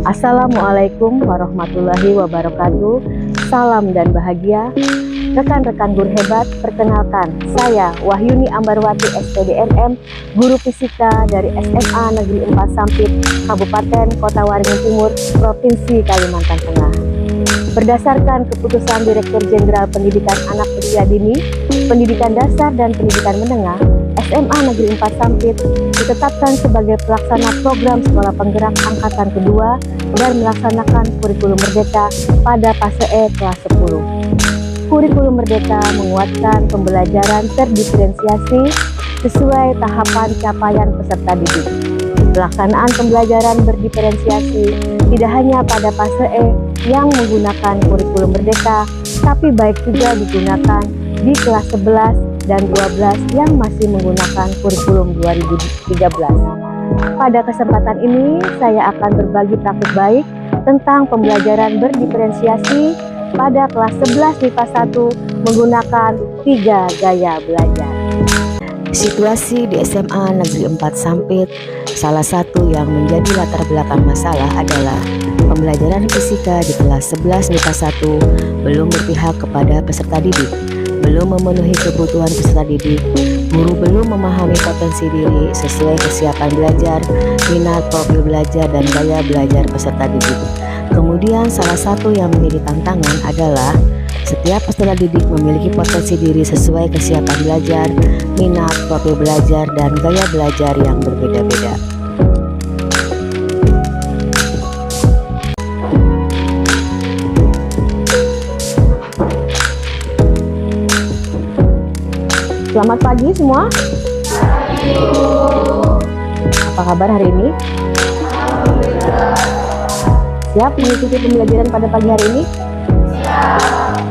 Assalamualaikum warahmatullahi wabarakatuh. Salam dan bahagia. Rekan-rekan guru hebat, perkenalkan saya Wahyuni Ambarwati SPDNM, guru fisika dari SMA Negeri 4 Sampit, Kabupaten Kota Waringin Timur, Provinsi Kalimantan Tengah. Berdasarkan keputusan Direktur Jenderal Pendidikan Anak Usia Dini, Pendidikan Dasar dan Pendidikan Menengah, SMA Negeri 4 Sampit ditetapkan sebagai pelaksana program sekolah penggerak angkatan kedua dan melaksanakan kurikulum merdeka pada fase E kelas 10. Kurikulum merdeka menguatkan pembelajaran terdiferensiasi sesuai tahapan capaian peserta didik. Pelaksanaan pembelajaran berdiferensiasi tidak hanya pada fase E yang menggunakan kurikulum merdeka, tapi baik juga digunakan di kelas 11 dan 12 yang masih menggunakan kurikulum 2013. Pada kesempatan ini, saya akan berbagi praktik baik tentang pembelajaran berdiferensiasi pada kelas 11 MIPA 1 menggunakan 3 gaya belajar. Situasi di SMA Negeri 4 Sampit, salah satu yang menjadi latar belakang masalah adalah pembelajaran fisika di kelas 11 MIPA 1 belum berpihak kepada peserta didik, belum memenuhi kebutuhan peserta didik, guru belum memahami potensi diri sesuai kesiapan belajar, minat, profil belajar, dan gaya belajar peserta didik. Kemudian salah satu yang menjadi tantangan adalah setiap peserta didik memiliki potensi diri sesuai kesiapan belajar, minat, profil belajar, dan gaya belajar yang berbeda-beda. Selamat pagi semua. Apa kabar hari ini? Siap mengikuti pembelajaran pada pagi hari ini?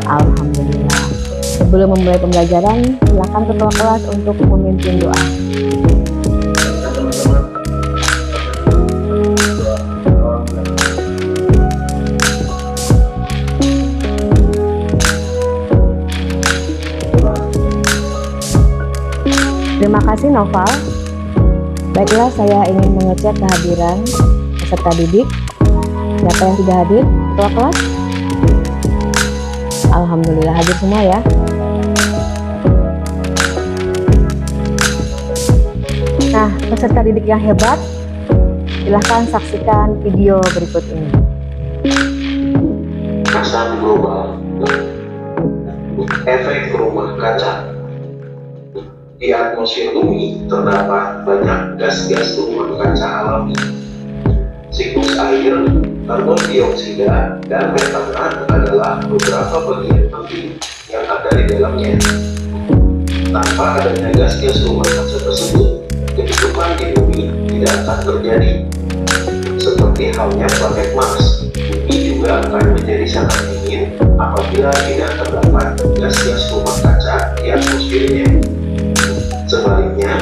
Alhamdulillah. Sebelum memulai pembelajaran, silakan ketua kelas untuk memimpin doa. Terima kasih Noval. Baiklah, saya ingin mengecek kehadiran peserta didik. Siapa yang tidak hadir? Ketua kelas? Alhamdulillah hadir semua ya. Nah, peserta didik yang hebat, silahkan saksikan video berikut ini. Pemanasan global, efek rumah kaca. Di atmosfer bumi terdapat banyak gas-gas rumah kaca alami. Siklus air, karbon dioksida, dan metana adalah beberapa bagian penting yang ada di dalamnya. Tanpa adanya gas-gas rumah kaca tersebut, kehidupan di bumi tidak akan terjadi. Seperti halnya planet Mars, bumi juga akan menjadi sangat dingin apabila tidak terdapat gas-gas rumah kaca di atmosfernya. Sebaliknya,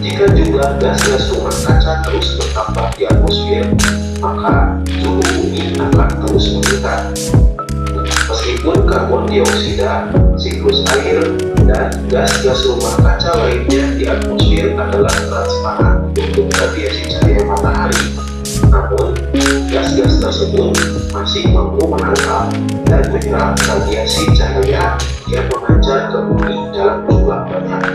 jika jumlah gas-gas rumah kaca terus bertambah di atmosfer, maka suhu bumi akan terus meningkat. Meskipun karbon dioksida, siklus air, dan gas-gas rumah kaca lainnya di atmosfer adalah transparan untuk radiasi cahaya matahari, namun gas-gas tersebut masih mampu menangkap dan menyerap radiasi cahaya yang memancar ke bumi dalam jumlah banyak.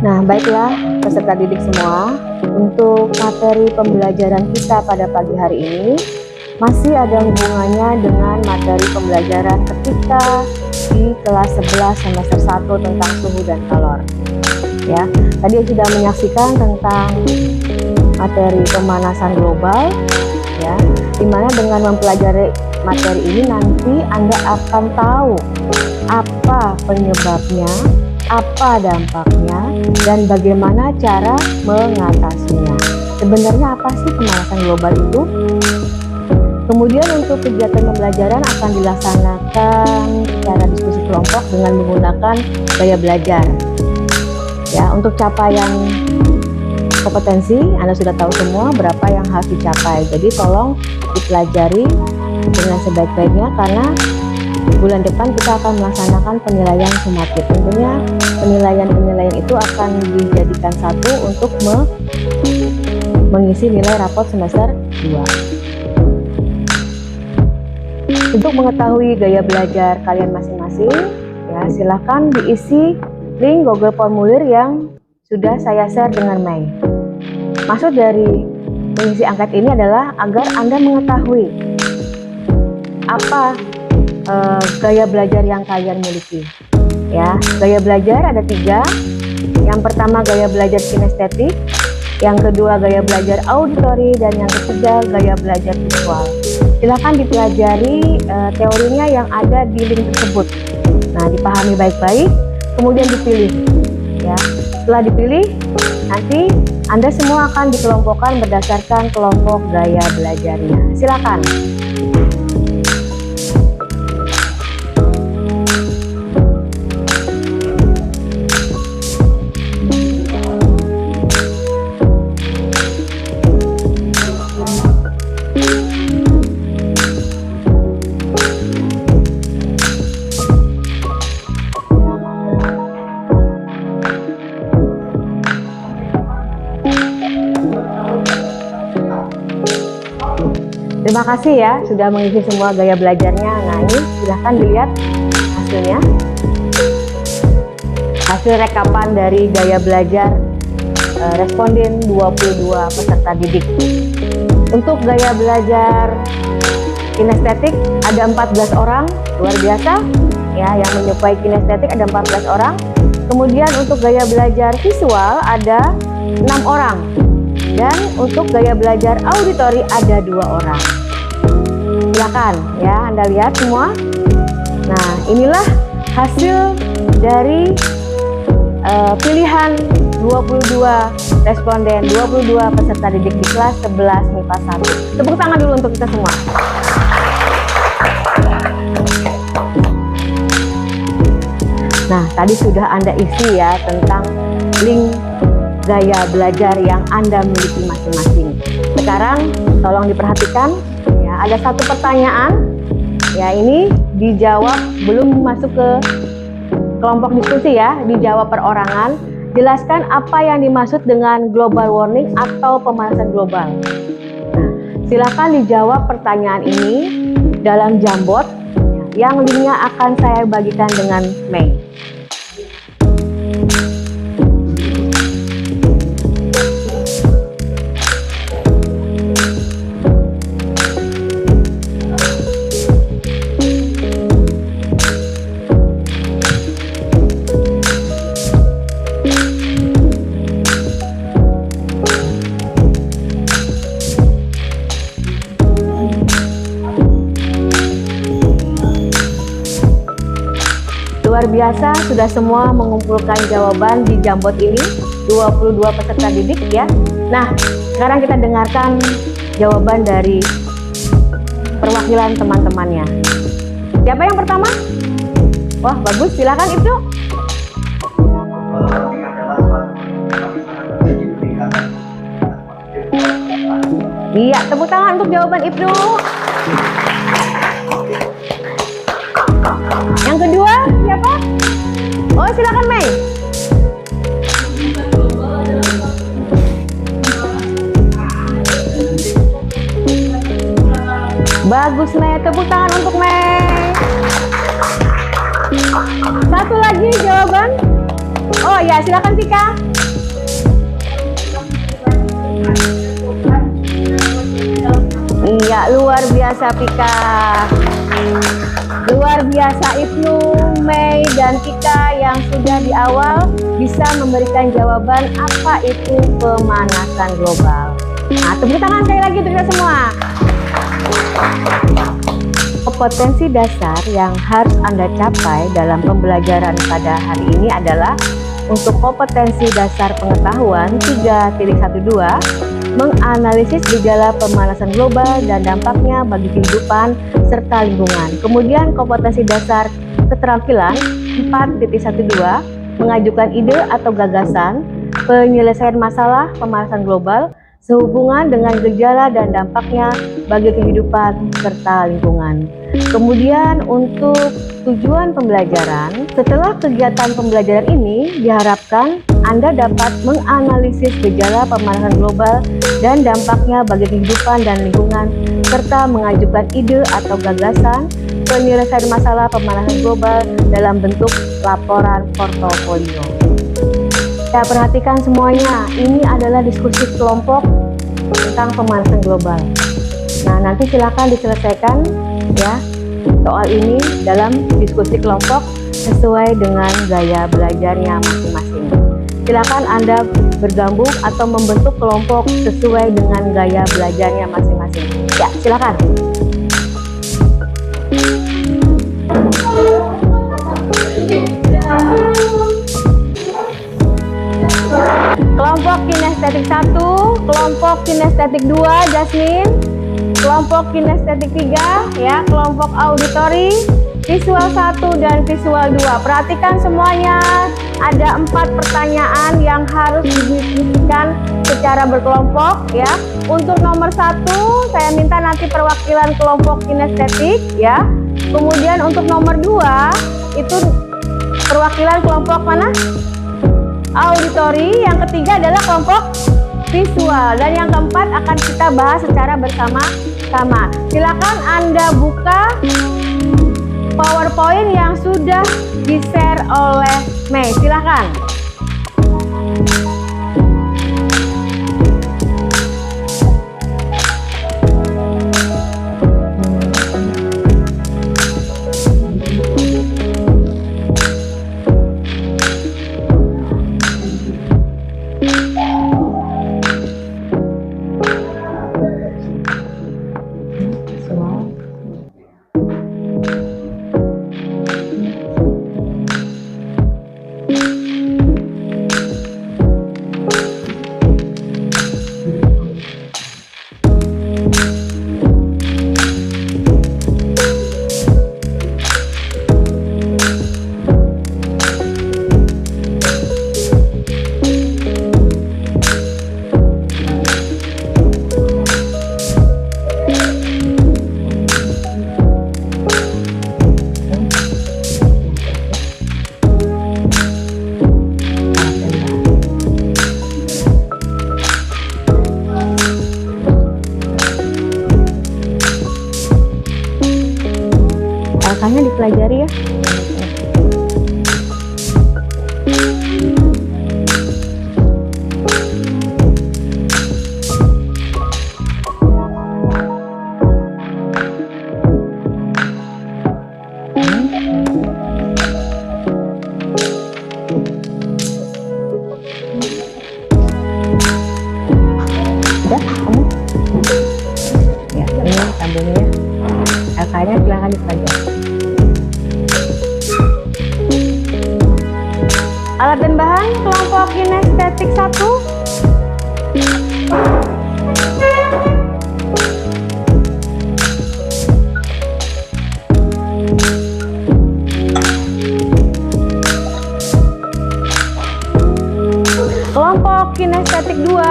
Nah, baiklah peserta didik semua, untuk materi pembelajaran kita pada pagi hari ini masih ada hubungannya dengan materi pembelajaran ketika di kelas 11 semester 1 tentang suhu dan kalor. Ya, tadi sudah menyaksikan tentang materi pemanasan global, ya, dimana dengan mempelajari materi ini nanti Anda akan tahu apa penyebabnya, apa dampaknya, dan bagaimana cara mengatasinya. Sebenarnya apa sih pemanasan global itu? Kemudian untuk kegiatan pembelajaran akan dilaksanakan secara diskusi kelompok dengan menggunakan gaya belajar. Ya, untuk capaian kompetensi Anda sudah tahu semua berapa yang harus dicapai. Jadi tolong dipelajari dengan sebaik-baiknya karena bulan depan kita akan melaksanakan penilaian sumatif. Tentunya penilaian itu akan dijadikan satu untuk mengisi nilai rapot semester 2. Untuk mengetahui gaya belajar kalian masing-masing, ya silahkan diisi link Google Formulir yang sudah saya share dengan Mei. Maksud dari mengisi angket ini adalah agar Anda mengetahui apa gaya belajar yang kalian miliki. Ya, gaya belajar ada 3. Yang pertama gaya belajar kinestetik, yang kedua gaya belajar auditori, dan yang ketiga gaya belajar visual. Silahkan dipelajari teorinya yang ada di link tersebut. Nah, dipahami baik-baik, kemudian dipilih. Ya, setelah dipilih, nanti Anda semua akan dikelompokkan berdasarkan kelompok gaya belajarnya. Silakan. Terima kasih ya sudah mengisi semua gaya belajarnya. Nah, ini silahkan dilihat hasilnya. Hasil rekapan dari gaya belajar responden 22 peserta didik. Untuk gaya belajar kinestetik ada 14 orang, luar biasa ya, yang menyukai kinestetik ada 14 orang. Kemudian untuk gaya belajar visual ada 6 orang. Dan untuk gaya belajar auditori ada 2 orang. Silakan ya, Anda lihat semua. Nah, inilah hasil dari pilihan 22 responden, 22 peserta didik di kelas 11 MIPA 1. Tepuk tangan dulu untuk kita semua. Nah, tadi sudah Anda isi ya tentang link gaya belajar yang Anda miliki masing-masing. Sekarang tolong diperhatikan ya, ada satu pertanyaan ya, ini dijawab belum masuk ke kelompok diskusi ya, dijawab perorangan. Jelaskan apa yang dimaksud dengan global warming atau pemanasan global. Nah, silakan dijawab pertanyaan ini dalam Jamboard yang linknya akan saya bagikan dengan Mei. Luar biasa, sudah semua mengumpulkan jawaban di Jamboard ini, 22 peserta didik ya. Nah, sekarang kita dengarkan jawaban dari perwakilan teman-temannya. Siapa yang pertama? Wah, bagus, silakan Ibnu. Iya, tepuk tangan untuk jawaban Ibnu. Yang kedua siapa? Oh, silakan Mei. Bagus Mei, tepuk tangan untuk Mei. Satu lagi jawaban. Oh ya, silakan Tika. Iya, luar biasa Pika. Luar biasa Ibnu, Mei, dan Tika yang sudah di awal bisa memberikan jawaban apa itu pemanasan global. Nah, tepuk tangan sekali lagi untuk kita semua. Kompetensi dasar yang harus Anda capai dalam pembelajaran pada hari ini adalah untuk kompetensi dasar pengetahuan 3.12, menganalisis gejala pemanasan global dan dampaknya bagi kehidupan serta lingkungan. Kemudian kompetensi dasar keterampilan 4.12, mengajukan ide atau gagasan, penyelesaian masalah pemanasan global sehubungan dengan gejala dan dampaknya bagi kehidupan serta lingkungan. Kemudian untuk tujuan pembelajaran, setelah kegiatan pembelajaran ini diharapkan Anda dapat menganalisis gejala pemanasan global dan dampaknya bagi kehidupan dan lingkungan, serta mengajukan ide atau gagasan penyelesaian masalah pemanasan global dalam bentuk laporan portofolio. Ya, perhatikan semuanya, ini adalah diskusi kelompok tentang pemanasan global. Nah, nanti silakan diselesaikan ya soal ini dalam diskusi kelompok sesuai dengan gaya belajarnya masing-masing. Silakan Anda bergabung atau membentuk kelompok sesuai dengan gaya belajarnya masing-masing. Ya, silakan. Kelompok kinestetik 1, kelompok kinestetik 2, Jasmine. Kelompok kinestetik 3, ya, kelompok auditori, visual 1 dan visual 2. Perhatikan semuanya, ada 4 pertanyaan yang harus didiskusikan secara berkelompok, ya. Untuk nomor 1, saya minta nanti perwakilan kelompok kinestetik, ya. Kemudian untuk nomor 2, itu perwakilan kelompok mana? Auditori. Yang ketiga adalah kelompok visual, dan yang keempat akan kita bahas secara bersama-sama. Silakan Anda buka PowerPoint yang sudah di-share oleh Mei. Silakan. Makanya dipelajari ya. Udah, kamu? Ya, ini tabelnya ya. LK-nya silahkan dipelajari. Alat dan bahan kelompok kinestetik 1. Kelompok kinestetik 2.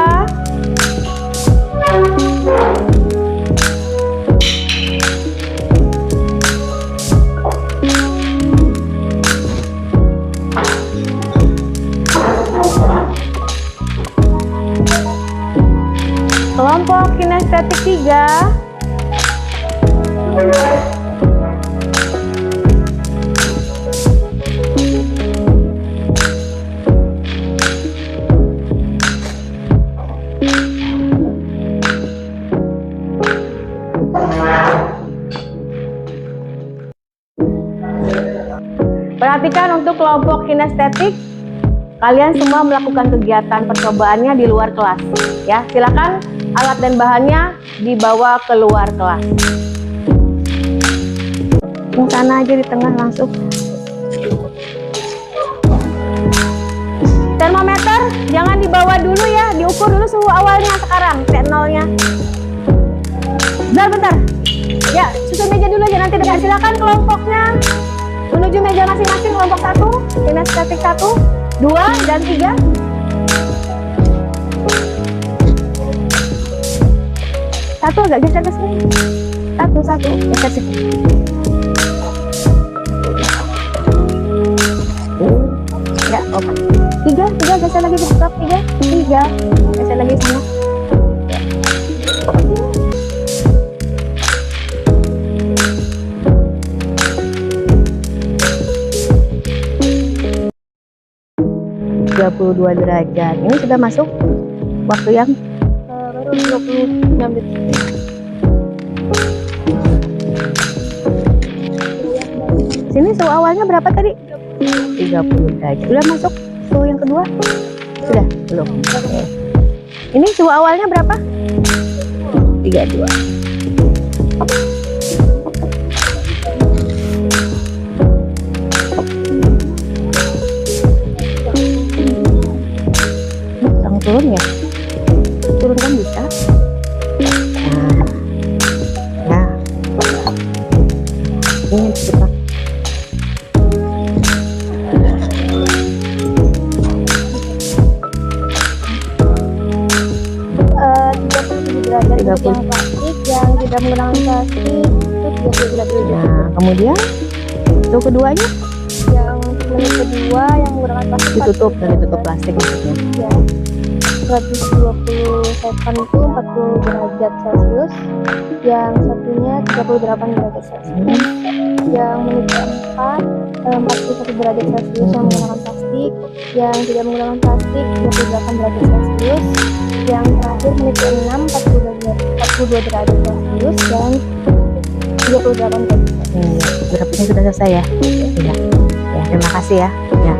Kelompok kinestetik 3. Perhatikan untuk kelompok kinestetik, kalian semua melakukan kegiatan percobaannya di luar kelas. Ya, silakan alat dan bahannya dibawa keluar kelas. Yang sana aja di tengah langsung. Termometer jangan dibawa dulu ya, diukur dulu suhu awalnya sekarang, T0-nya. Bentar. Ya, susun meja dulu aja, nanti dekat. Silakan kelompoknya menuju meja masing-masing, kelompok 1, kinestetik 1, 2, dan 3. Satu agak geser ke sini. Satu geser sini. Ya, oke. Tiga geser lagi ke stop. Tiga geser lagi sana. Ya. 32 derajat. Ini sudah masuk waktu yang baru 26 detik. Sini suhu awalnya berapa tadi? 30 derajat. Sudah masuk suhu yang kedua? Sudah? Belum. Oke. Ini suhu awalnya berapa? 32. Langsung turun ya? Turunkan bisa? Nah. Ini kita. Derajat yang plastik yang tidak menggunakan plastik itu 30 derajat. Nah, kemudian itu keduanya Yang menit kedua yang menggunakan plastik ditutup dan ditutup plastik maksudnya. ya. 120 second itu 40 derajat Celcius, yang satunya 38 derajat Celcius. Yang menit keempat 41 derajat Celcius yang menggunakan plastik, yang tidak menggunakan plastik 38 derajat Celcius. Yang terakhir menit ke-6 42 derajat Celcius dan 38 derajat Celcius. Grafiknya sudah selesai ya? Iya. Ya, terima kasih ya. Ya.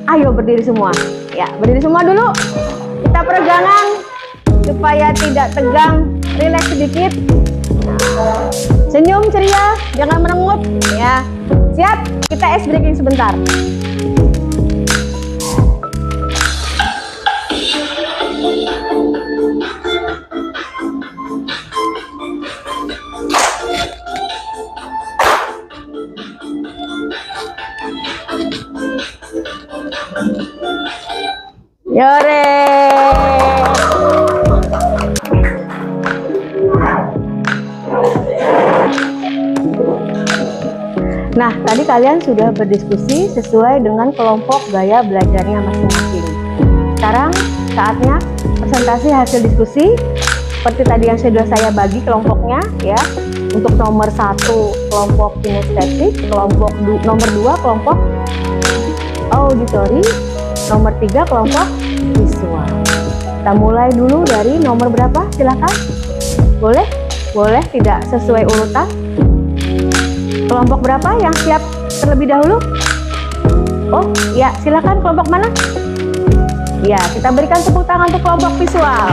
Ayo berdiri semua. Ya, berdiri semua dulu. Kita peregangan supaya tidak tegang, rileks sedikit. Senyum ceria, jangan merengut ya. Siap? Kita ice breaking sebentar. Yore. Nah, tadi kalian sudah berdiskusi sesuai dengan kelompok gaya belajarnya masing-masing. Sekarang saatnya presentasi hasil diskusi. Seperti tadi yang sudah saya bagi kelompoknya ya. Untuk nomor 1 kelompok kinestetik, nomor 2 kelompok auditory, nomor 3 kelompok visual. Kita mulai dulu dari nomor berapa? Silahkan. Boleh? Boleh tidak sesuai urutan? Kelompok berapa yang siap terlebih dahulu? Oh, ya, silakan. Kelompok mana? Ya, kita berikan tepuk tangan untuk kelompok visual.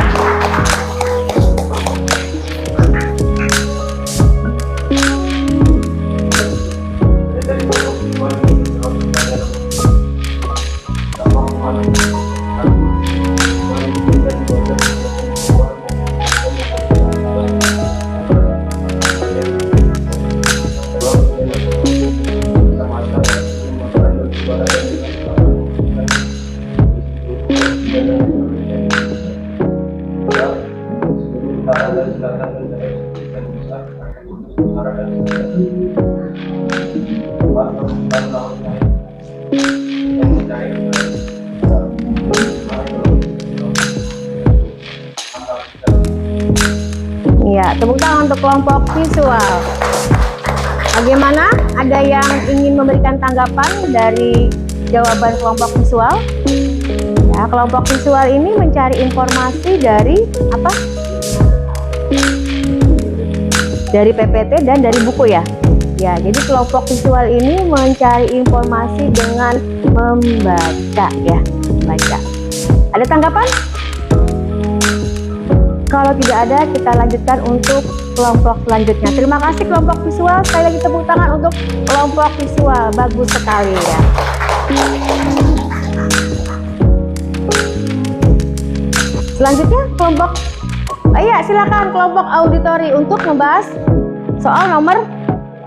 Ya, tepuk tangan untuk kelompok visual. Bagaimana? Ada yang ingin memberikan tanggapan dari jawaban kelompok visual? Ya, kelompok visual ini mencari informasi dari apa? Dari PPT dan dari buku ya. Ya, jadi kelompok visual ini mencari informasi dengan membaca ya, membaca. Ada tanggapan? Kalau tidak ada, kita lanjutkan untuk kelompok selanjutnya. Terima kasih kelompok visual. Sekali lagi tepuk tangan untuk kelompok visual. Bagus sekali ya. Selanjutnya kelompok, iya silakan kelompok auditori untuk membahas soal nomor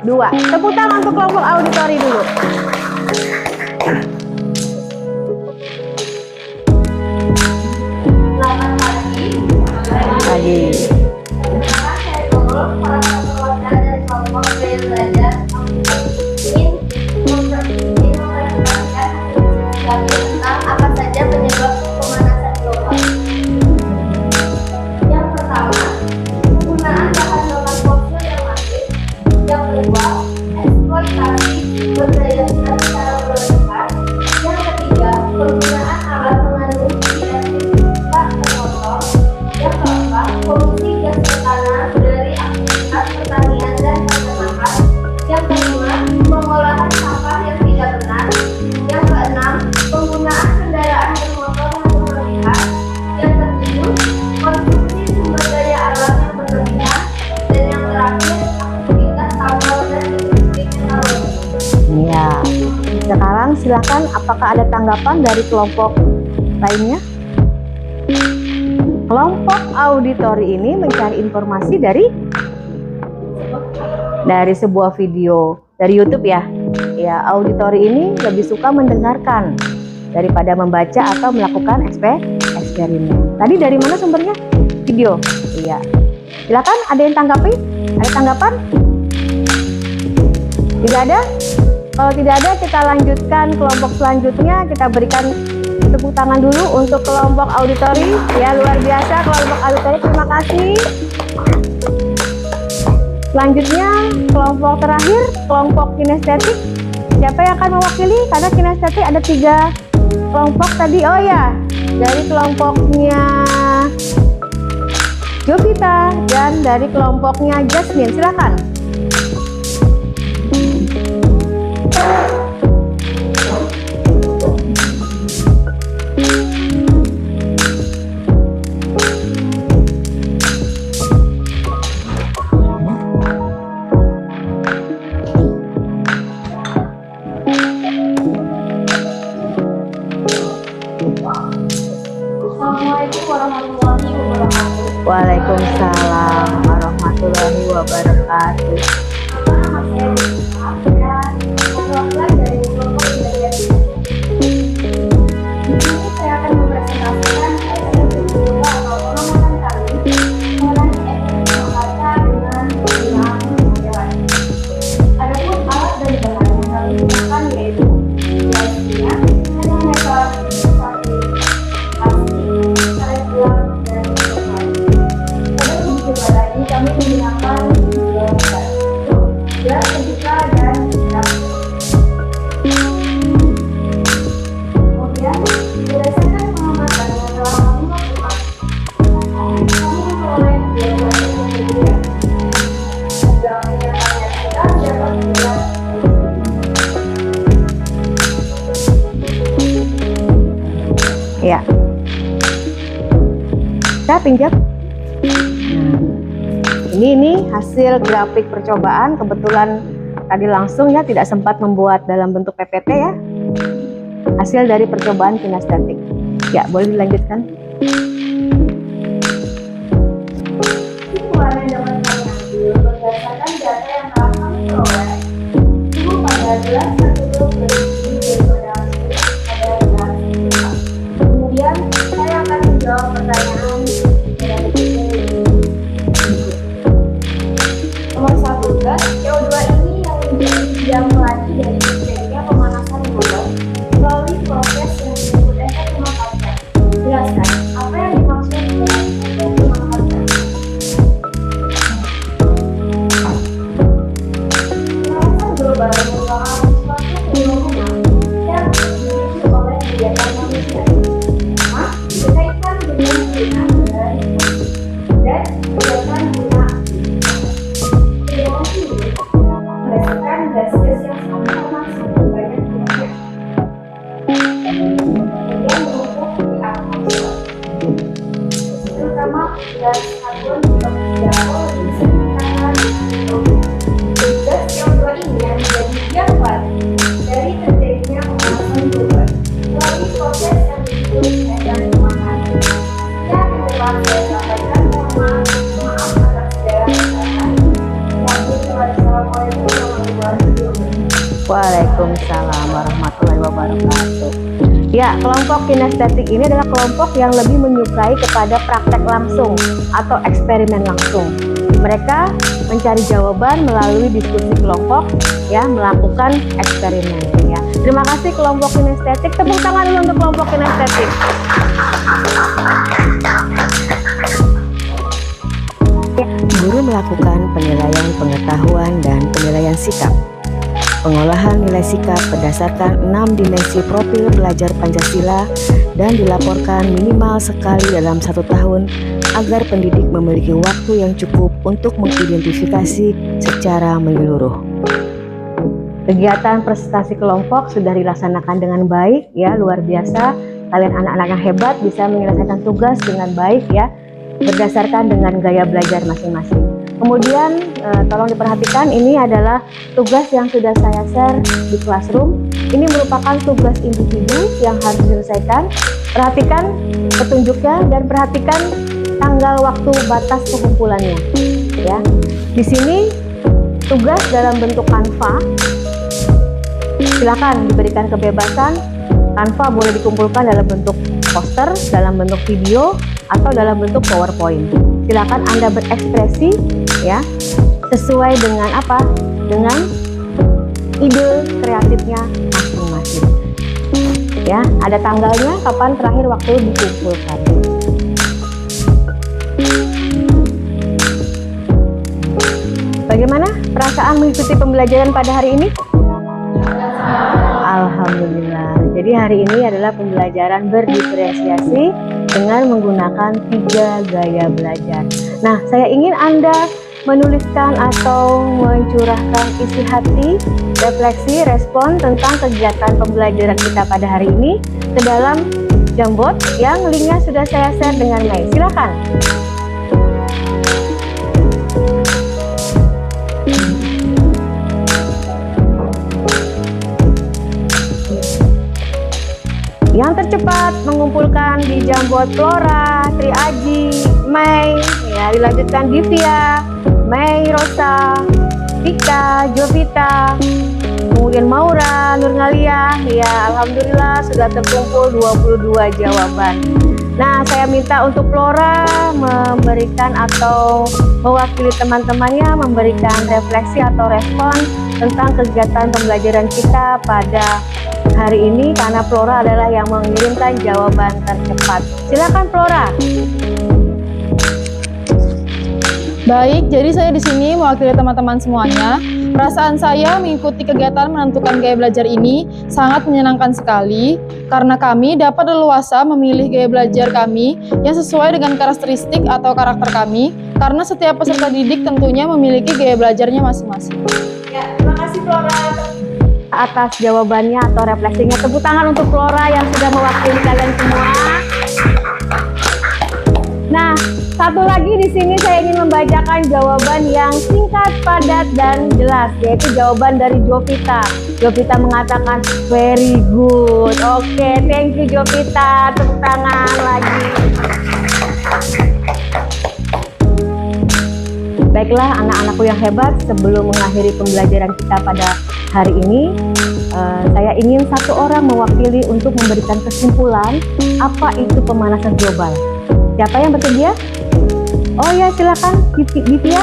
2. Tepuk tangan untuk kelompok auditori dulu. Selamat pagi. apakah ada tanggapan dari kelompok lainnya? Kelompok auditori ini mencari informasi dari sebuah video dari YouTube ya. Ya, auditori ini lebih suka mendengarkan daripada membaca atau melakukan eksperimen. Tadi dari mana sumbernya? Video. Iya. Silakan, ada yang tanggapi? Ada tanggapan? Tidak ada? Kalau tidak ada, kita lanjutkan kelompok selanjutnya. Kita berikan tepuk tangan dulu untuk kelompok auditori. Ya, luar biasa kelompok auditori. Terima kasih. Selanjutnya, kelompok terakhir, kelompok kinestetik. Siapa yang akan mewakili? Karena kinestetik ada 3 kelompok tadi. Oh ya, dari kelompoknya Jovita dan dari kelompoknya Jasmine. Silakan. Assalamualaikum warahmatullahi wabarakatuh. Waalaikumsalam warahmatullahi wabarakatuh. Nama saya Rizka dan perwakilan dari kelompok kinestetik. Di sini saya akan mempresentasikan efek kedua atau pengamatan kami mengenai efek membaca dengan penggunaan hewan. Adapun alat dan bahan yang kami gunakan yaitu biasanya ada metal, sapi, plastik, karet gelang, dan lain-lain. Pada uji coba ini kami menggunakan gas terbuka dan gelap. Kemudian berdasarkan pengamatan yang telah kami lakukan, kami memperoleh 2 hasil yang berbeda. Hasil pengamatan kita dapat dilihat. Ya. Saya pinjam. Ini hasil grafik percobaan. Kebetulan tadi langsung ya, tidak sempat membuat dalam bentuk PPT ya. Hasil dari percobaan kinestetik. Ya, boleh dilanjutkan. Kesimpulan yang dapat kami ambil berdasarkan data yang telah kami peroleh, suhu pada gelas tertutup lebih tinggi daripada hasil pada gelas terbuka. Kemudian saya akan menjawab pertanyaan dari nomor 1, gas CO2 ini yang menjadi melati dari terjadinya pemanasan global melalui proses yang disebut efek rumah kaca. Jelaskan apa yang dimaksud dengan efek rumah kaca. Pemanasan global merupakan suatu fenomena yang dimiliki oleh kegiatan manusia. Pertama, berkaitan dengan penggunaan dari dan kegiatan guna. Kegiatan ini menghasilkan gas-gas yang sangat panas dan banyak minyak. Kemudian menumpuk di atmosfer, terutama gas karbon dioksida atau disebut gas CO2 ini yang menjadi jawaban dari terjadinya pemanasan global melalui proses yang disebut efek rumah kaca. Ya, ke depan saya sampaikan maaf atas segala kesalahan. Wassalamualaikum warahmatullahi wabarakatuh. Waalaikumsalam warahmatullahi wabarakatuh. Ya, kelompok kinestetik ini adalah kelompok yang lebih menyukai kepada praktek langsung atau eksperimen langsung. Mereka mencari jawaban melalui diskusi kelompok, ya, melakukan eksperimen. Ya. Terima kasih kelompok kinestetik. Tepuk tangan dulu untuk kelompok kinestetik. Guru melakukan penilaian pengetahuan dan penilaian sikap. Pengolahan nilai sikap berdasarkan 6 dimensi profil belajar Pancasila dan dilaporkan minimal sekali dalam 1 tahun agar pendidik memiliki waktu yang cukup untuk mengidentifikasi secara menyeluruh. Kegiatan presentasi kelompok sudah dilaksanakan dengan baik, ya, luar biasa. Kalian anak-anak yang hebat bisa menyelesaikan tugas dengan baik, ya, berdasarkan dengan gaya belajar masing-masing. Kemudian tolong diperhatikan, ini adalah tugas yang sudah saya share di Classroom. Ini merupakan tugas individu yang harus diselesaikan. Perhatikan petunjuknya dan perhatikan tanggal waktu batas pengumpulannya. Ya, di sini tugas dalam bentuk Canva. Silakan diberikan kebebasan. Canva boleh dikumpulkan dalam bentuk poster, dalam bentuk video, atau dalam bentuk PowerPoint. Silakan Anda berekspresi ya, sesuai dengan apa? Dengan ide kreatifnya masing-masing. Ya, ada tanggalnya kapan terakhir waktu dikumpulkan. Bagaimana perasaan mengikuti pembelajaran pada hari ini? Alhamdulillah. Jadi hari ini adalah pembelajaran berdiferensiasi dengan menggunakan 3 gaya belajar. Nah, saya ingin Anda menuliskan atau mencurahkan isi hati, refleksi, respon tentang kegiatan pembelajaran kita pada hari ini ke dalam Jamboard yang linknya sudah saya share dengan Mei. Silakan. Yang tercepat mengumpulkan di Jamboard Flora, Tri Aji, Mei, ya, dilanjutkan Divya, Mei, Rosa, Tika, Jovita, kemudian Maura, Nurnalia. Ya, alhamdulillah sudah terkumpul 22 jawaban. Nah, saya minta untuk Flora memberikan atau mewakili teman-temannya memberikan refleksi atau respon tentang kegiatan pembelajaran kita pada hari ini, karena Flora adalah yang mengirimkan jawaban tercepat. Silakan Flora. Baik, jadi saya di sini mewakili teman-teman semuanya. Perasaan saya mengikuti kegiatan menentukan gaya belajar ini sangat menyenangkan sekali karena kami dapat leluasa memilih gaya belajar kami yang sesuai dengan karakteristik atau karakter kami, karena setiap peserta didik tentunya memiliki gaya belajarnya masing-masing. Ya, terima kasih Flora atas jawabannya atau refleksinya. Tepuk tangan untuk Flora yang sudah mewakili kalian semua. Nah, satu lagi di sini saya ingin membacakan jawaban yang singkat, padat, dan jelas, yaitu jawaban dari Jovita. Jovita mengatakan very good. Oke, thank you Jovita. Tepuk tangan lagi. Baiklah anak-anakku yang hebat, sebelum mengakhiri pembelajaran kita pada hari ini, saya ingin satu orang mewakili untuk memberikan kesimpulan apa itu pemanasan global. Siapa yang bersedia? Oh ya, silakan Divya.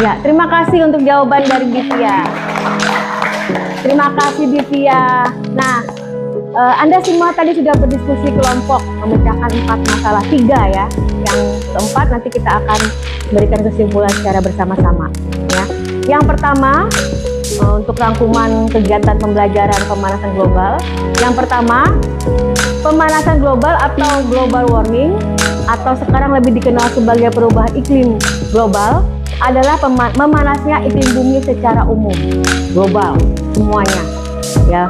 Ya, terima kasih untuk jawaban dari Divya. Terima kasih Divya. Nah, Anda semua tadi sudah berdiskusi kelompok memecahkan 4 masalah, 3 ya. Yang keempat nanti kita akan berikan kesimpulan secara bersama-sama. Ya. Yang pertama, untuk rangkuman kegiatan pembelajaran pemanasan global. Yang pertama, pemanasan global atau global warming atau sekarang lebih dikenal sebagai perubahan iklim global adalah memanasnya iklim bumi secara umum, global semuanya ya.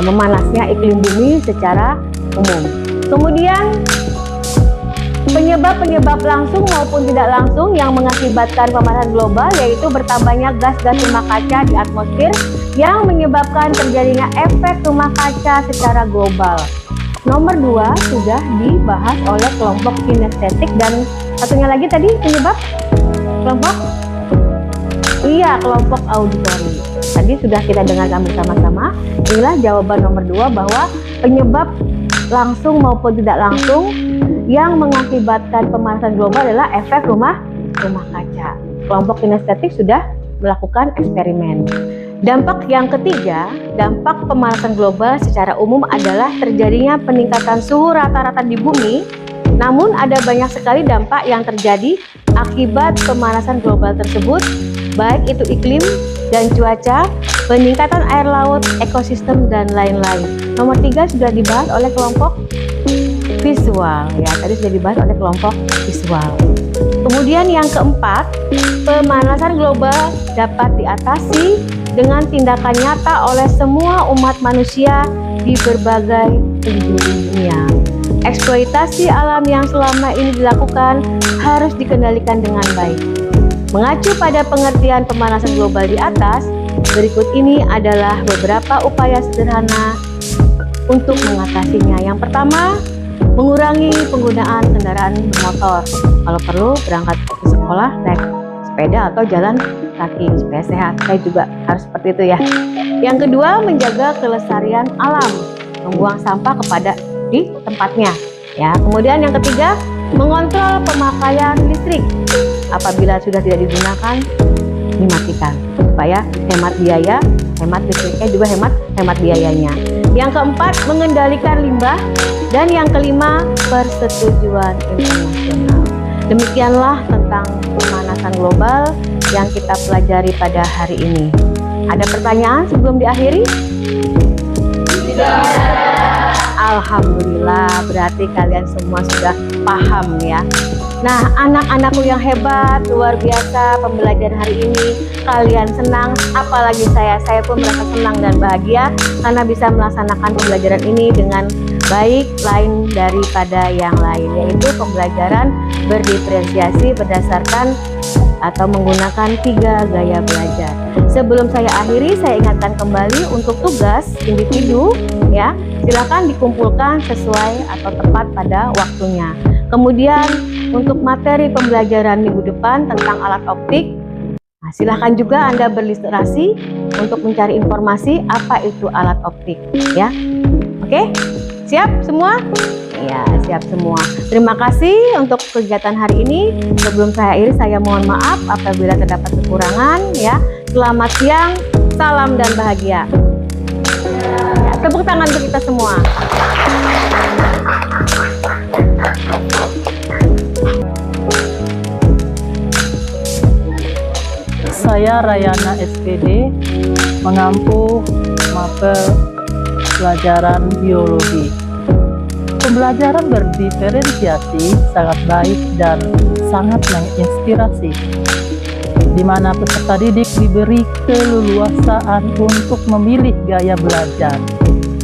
Memanasnya iklim bumi secara umum. Kemudian penyebab-penyebab langsung maupun tidak langsung yang mengakibatkan pemanasan global yaitu bertambahnya gas-gas rumah kaca di atmosfer yang menyebabkan terjadinya efek rumah kaca secara global. Nomor 2 sudah dibahas oleh kelompok kinestetik, dan satunya lagi tadi penyebab kelompok? Iya, kelompok auditori. Tadi sudah kita dengarkan bersama-sama. Inilah jawaban nomor 2 bahwa penyebab langsung maupun tidak langsung yang mengakibatkan pemanasan global adalah efek rumah kaca. Kelompok kinestetik sudah melakukan eksperimen. Dampak yang ketiga, dampak pemanasan global secara umum adalah terjadinya peningkatan suhu rata-rata di bumi. Namun ada banyak sekali dampak yang terjadi akibat pemanasan global tersebut, baik itu iklim dan cuaca, peningkatan air laut, ekosistem, dan lain-lain. Nomor 3 sudah dibahas oleh kelompok visual, ya tadi sudah dibahas oleh kelompok visual. Kemudian yang keempat, pemanasan global dapat diatasi dengan tindakan nyata oleh semua umat manusia di berbagai penjuru dunia. Eksploitasi alam yang selama ini dilakukan harus dikendalikan dengan baik. Mengacu pada pengertian pemanasan global di atas, berikut ini adalah beberapa upaya sederhana untuk mengatasinya. Yang pertama, mengurangi penggunaan kendaraan bermotor. Kalau perlu berangkat ke sekolah naik sepeda atau jalan kaki supaya sehat. Saya juga harus seperti itu ya. Yang kedua, menjaga kelestarian alam, membuang sampah kepada di tempatnya. Ya, kemudian yang ketiga, mengontrol pemakaian listrik. Apabila sudah tidak digunakan, dimatikan supaya hemat biaya, hemat listriknya juga hemat biayanya. Yang keempat, mengendalikan limbah, dan yang kelima, persetujuan internasional. Demikianlah tentang pemanasan global yang kita pelajari pada hari ini. Ada pertanyaan sebelum diakhiri? Tidak. Alhamdulillah, berarti kalian semua sudah paham ya. Nah, anak-anakku yang hebat, luar biasa pembelajaran hari ini. Kalian senang, apalagi saya pun merasa senang dan bahagia karena bisa melaksanakan pembelajaran ini dengan baik, lain daripada yang lain, yaitu pembelajaran berdiferensiasi berdasarkan atau menggunakan 3 gaya belajar. Sebelum saya akhiri, saya ingatkan kembali untuk tugas individu ya, silakan dikumpulkan sesuai atau tepat pada waktunya. Kemudian untuk materi pembelajaran minggu depan tentang alat optik, nah, silahkan juga Anda berliterasi untuk mencari informasi apa itu alat optik ya. Oke, siap semua? Ya, siap semua. Terima kasih untuk kegiatan hari ini. Sebelum saya akhiri, saya mohon maaf apabila terdapat kekurangan ya. Selamat siang, salam dan bahagia. Ya, tepuk tangan untuk kita semua. Saya Rayana SPD, mengampu mapel pelajaran biologi. Pembelajaran berdiferensiasi sangat baik dan sangat menginspirasi, di mana peserta didik diberi keleluasaan untuk memilih gaya belajar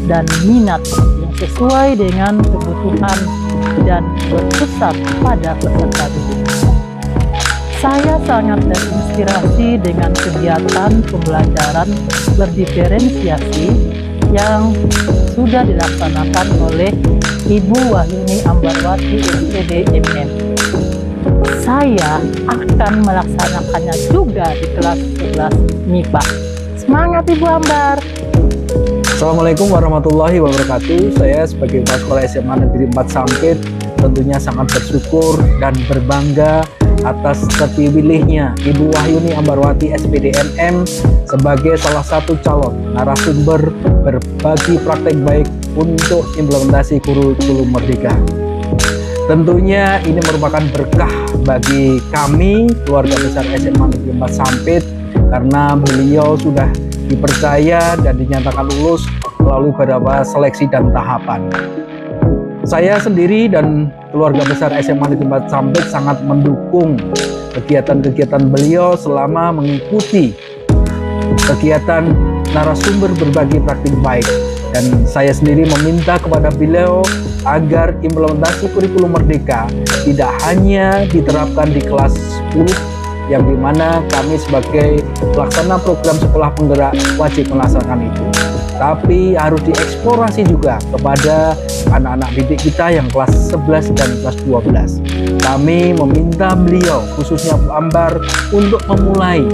dan minat yang sesuai dengan kebutuhan dan berpusat pada peserta didik. Saya sangat terinspirasi dengan kegiatan pembelajaran berdiferensiasi yang sudah dilaksanakan oleh Ibu Wahyuni Ambarwati SPD MM. Saya akan melaksanakannya juga di kelas 11 MIPA. Semangat Ibu Ambar! Assalamualaikum warahmatullahi wabarakatuh. Saya sebagai Kepala Sekolah SMA Negeri 4 Sampit tentunya sangat bersyukur dan berbangga atas terpilihnya Ibu Wahyuni Ambarwati SPD MM sebagai salah satu calon narasumber berbagi praktek baik untuk implementasi kurikulum Merdeka. Tentunya ini merupakan berkah bagi kami keluarga besar SMA Negeri 4 Sampit karena beliau sudah dipercaya dan dinyatakan lulus melalui beberapa seleksi dan tahapan. Saya sendiri dan keluarga besar SMA Negeri 4 Sampit sangat mendukung kegiatan-kegiatan beliau selama mengikuti kegiatan narasumber berbagi praktik baik. Dan saya sendiri meminta kepada beliau agar implementasi kurikulum Merdeka tidak hanya diterapkan di kelas 10, yang dimana kami sebagai pelaksana program sekolah penggerak wajib melaksanakan itu, tapi harus dieksplorasi juga kepada anak-anak didik kita yang kelas 11 dan kelas 12. Kami meminta beliau, khususnya Bu Ambar, untuk memulai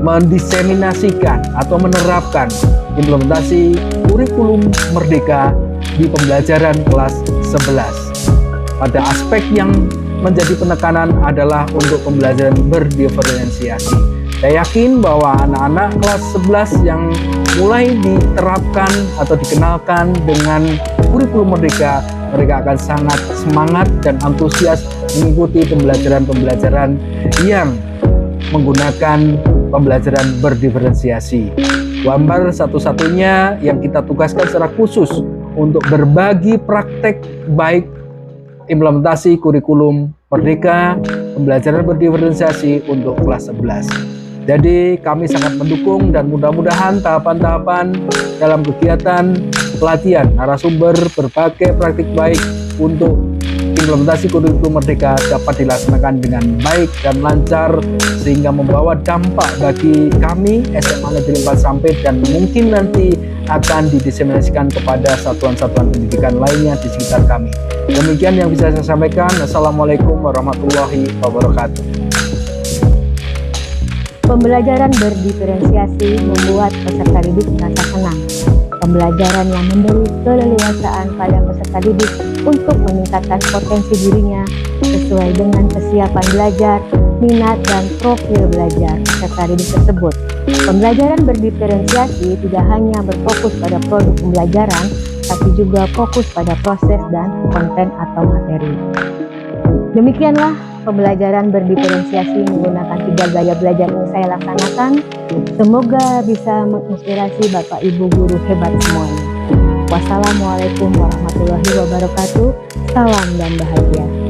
mendiseminasikan atau menerapkan implementasi kurikulum Merdeka di pembelajaran kelas 11. Pada aspek yang menjadi penekanan adalah untuk pembelajaran berdiferensiasi. Saya yakin bahwa anak-anak kelas 11 yang mulai diterapkan atau dikenalkan dengan kurikulum Merdeka, mereka akan sangat semangat dan antusias mengikuti pembelajaran-pembelajaran yang menggunakan pembelajaran berdiferensiasi. Gambar satu-satunya yang kita tugaskan secara khusus untuk berbagi praktek baik implementasi kurikulum Merdeka, pembelajaran berdiferensiasi untuk kelas 11. Jadi kami sangat mendukung dan mudah-mudahan tahapan-tahapan dalam kegiatan pelatihan narasumber berbagai praktik baik untuk implementasi kurikulum Merdeka dapat dilaksanakan dengan baik dan lancar sehingga membawa dampak bagi kami SMA Negeri 4 Sampit dan mungkin nanti akan didiseminasikan kepada satuan-satuan pendidikan lainnya di sekitar kami. Demikian yang bisa saya sampaikan. Assalamualaikum warahmatullahi wabarakatuh. Pembelajaran berdiferensiasi membuat peserta didik merasa senang. Pembelajaran yang memberi keleluasaan pada peserta didik untuk meningkatkan potensi dirinya sesuai dengan kesiapan belajar, minat, dan profil belajar peserta didik tersebut. Pembelajaran berdiferensiasi tidak hanya berfokus pada produk pembelajaran, tapi juga fokus pada proses dan konten atau materi. Demikianlah pembelajaran berdiferensiasi menggunakan 3 gaya belajar yang saya laksanakan. Semoga bisa menginspirasi Bapak Ibu guru hebat semuanya. Wassalamualaikum warahmatullahi wabarakatuh. Salam dan bahagia.